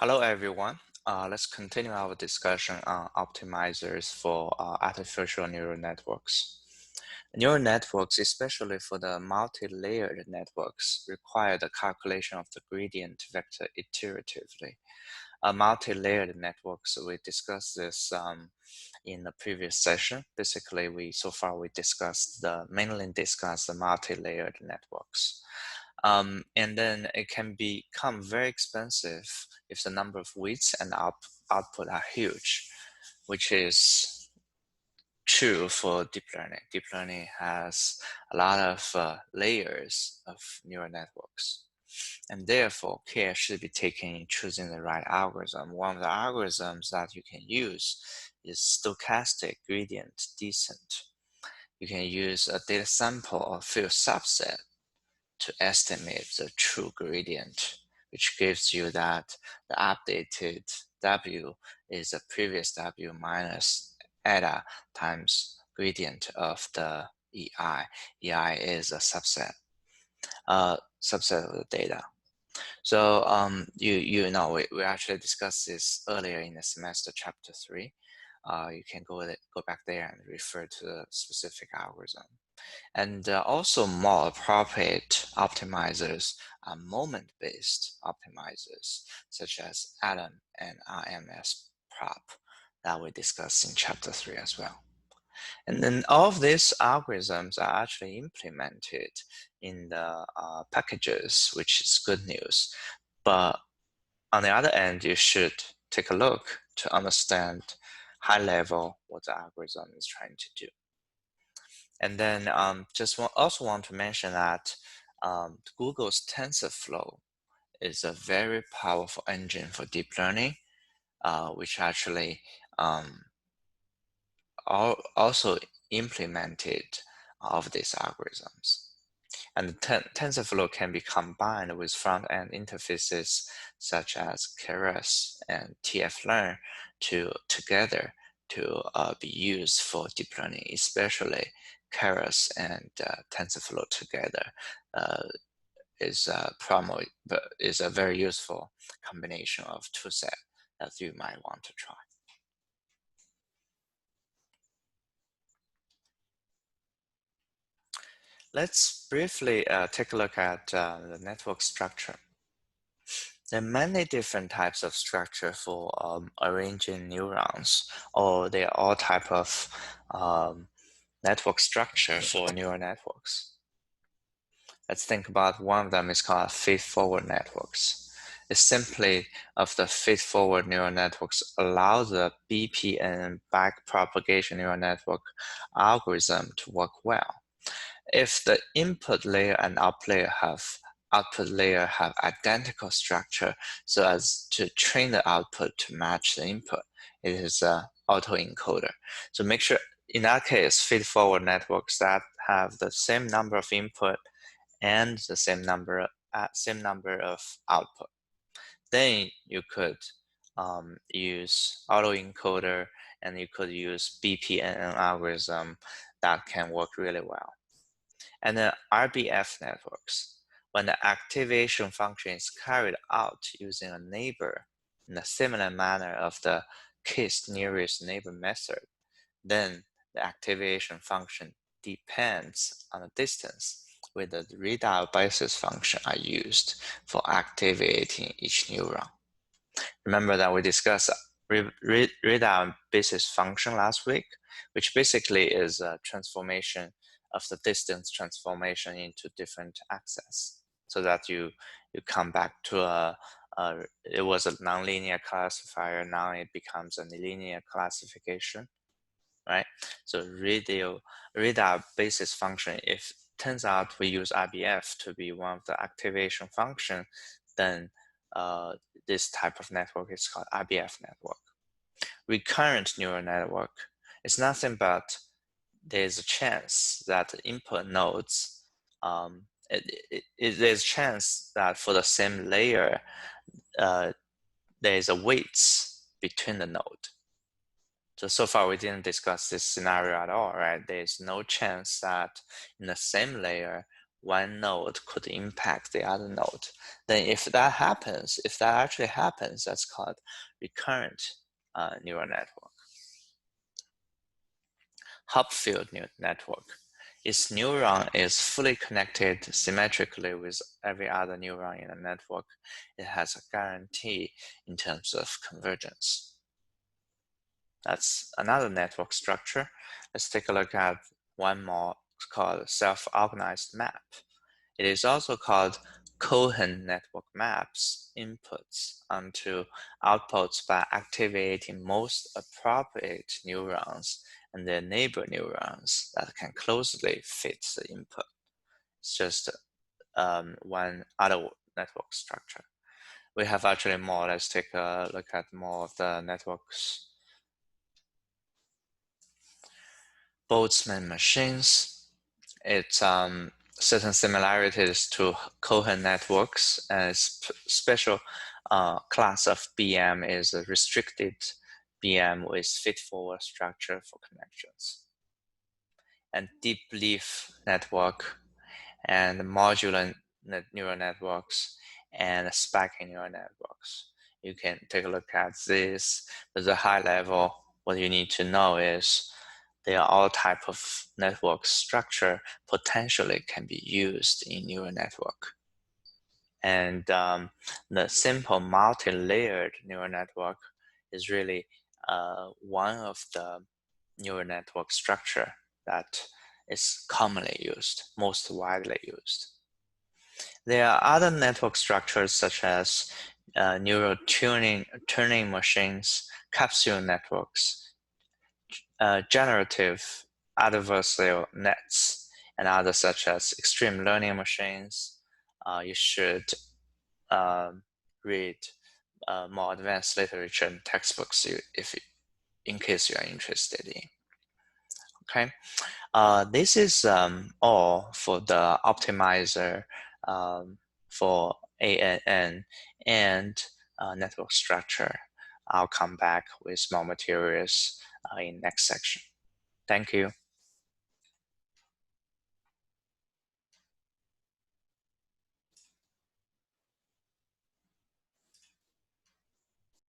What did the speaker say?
Hello, everyone. Let's continue our discussion on optimizers for artificial neural networks. Neural networks, especially for the multi-layered networks, require the calculation of the gradient vector iteratively. Multi-layered networks, we discussed this in the previous session. Basically, we mainly discussed the multi-layered networks. And then it can become very expensive if the number of weights and output are huge, which is true for deep learning. Deep learning has a lot of layers of neural networks, and therefore care should be taken in choosing the right algorithm. One of the algorithms that you can use is stochastic gradient descent. You can use a data sample or field subset to estimate the true gradient, which gives you that the updated W is the previous W minus eta times gradient of the EI. EI is a subset of the data. So you know we actually discussed this earlier in the semester, chapter 3. You can go back there and refer to the specific algorithm. And also more appropriate optimizers are moment-based optimizers, such as Atom and RMS prop that we discussed in chapter 3 as well. And then all of these algorithms are actually implemented in the packages, which is good news. But on the other end, you should take a look to understand high level what the algorithm is trying to do. And then also want to mention that Google's TensorFlow is a very powerful engine for deep learning, which actually also implemented all of these algorithms. And TensorFlow can be combined with front-end interfaces such as Keras and TF-Learn together to be used for deep learning, especially Keras and TensorFlow together is a very useful combination of toolset that you might want to try. Let's briefly take a look at the network structure. There are many different types of structure for arranging neurons, or they are all type of network structure for neural networks. Let's think about one of them is called feed-forward networks. It's simply of the feed-forward neural networks allow the BPN backpropagation neural network algorithm to work well. If the input layer and output layer have identical structure so as to train the output to match the input, it is an autoencoder. So make sure, in that case, feed-forward networks that have the same number of input and the same number of output. Then you could use autoencoder, and you could use BPNN algorithm that can work really well. And then RBF networks, when the activation function is carried out using a neighbor in a similar manner of the kissed nearest neighbor method, then the activation function depends on the distance where the readout basis function are used for activating each neuron. Remember that we discussed readout basis function last week, which basically is a transformation of the distance transformation into different axes, so that you come back to it was a nonlinear classifier, now it becomes a linear classification, right? So readout basis function, if turns out we use RBF to be one of the activation function, then this type of network is called RBF network. Recurrent neural network is nothing but there's a chance that input nodes, there's a chance that for the same layer, there's a weights between the node. So far we didn't discuss this scenario at all, right? There's no chance that in the same layer, one node could impact the other node. Then if that actually happens, that's called recurrent neural network. Hopfield network. Its neuron is fully connected symmetrically with every other neuron in the network. It has a guarantee in terms of convergence. That's another network structure. Let's take a look at one more called self-organized map. It is also called Cohen network maps inputs onto outputs by activating most appropriate neurons and their neighbor neurons that can closely fit the input. It's just one other network structure. We have actually more. Let's take a look at more of the networks. Boltzmann machines. It's certain similarities to Cohen networks. A special class of BM is a restricted BM with feed-forward structure for connections. And deep leaf network and modular neural networks and spiking neural networks. You can take a look at this. At the high level, what you need to know is they are all type of network structure potentially can be used in neural network. And the simple multi-layered neural network is really one of the neural network structure that is commonly used, most widely used. There are other network structures such as neural tuning machines, capsule networks, generative adversarial nets, and others such as extreme learning machines. You should read more advanced literature and textbooks in case you are interested in. Okay, this is all for the optimizer for ANN and network structure. I'll come back with more materials in next section. Thank you.